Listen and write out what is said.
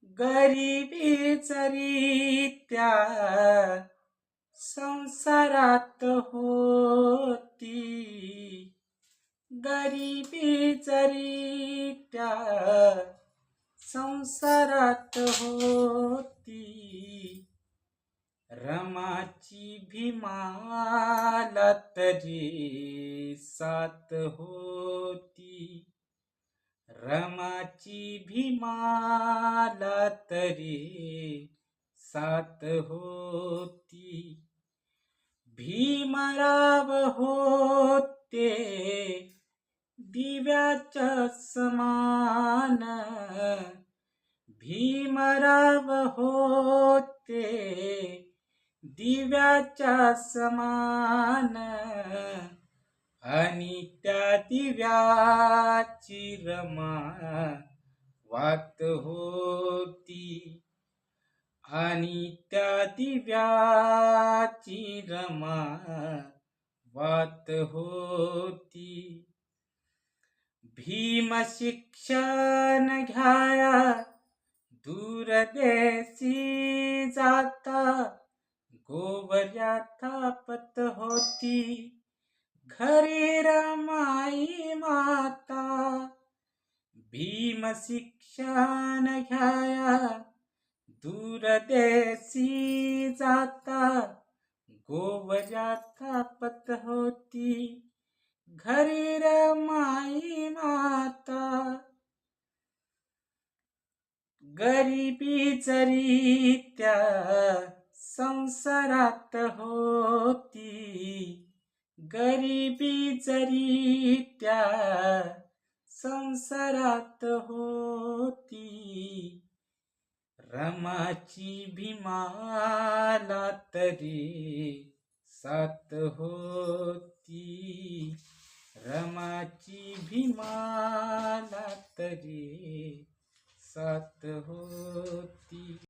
गरिबीच रीत्या संसारात होती, गरिबीच रीत्या संसारात होती. रमाची भीमाला तरी साथ होती, रमाची भीमाला तरी साथ होती. भीमराव होते दिव्याच्या समान, भीमराव होते दिव्याच्या समान. आणि त्या दिव्याची रमा वात होती, आणि त्या दिव्याची रमा वात होती. भीम शिक्षण घ्याया दूरदेशी जाता, गोवर्या थापत होती घरी रमाई माता. भीम शिक्षण घ्याया दूरदेशी जाता, गोवर्या थापत होती घरी रमाई माता. गरिबीच रीत्या संसारात होती, गरिबीच रीत्या संसारात होती. रमाची भीमाला तरी साथ होती, रमाची भीमाला तरी साथ होती.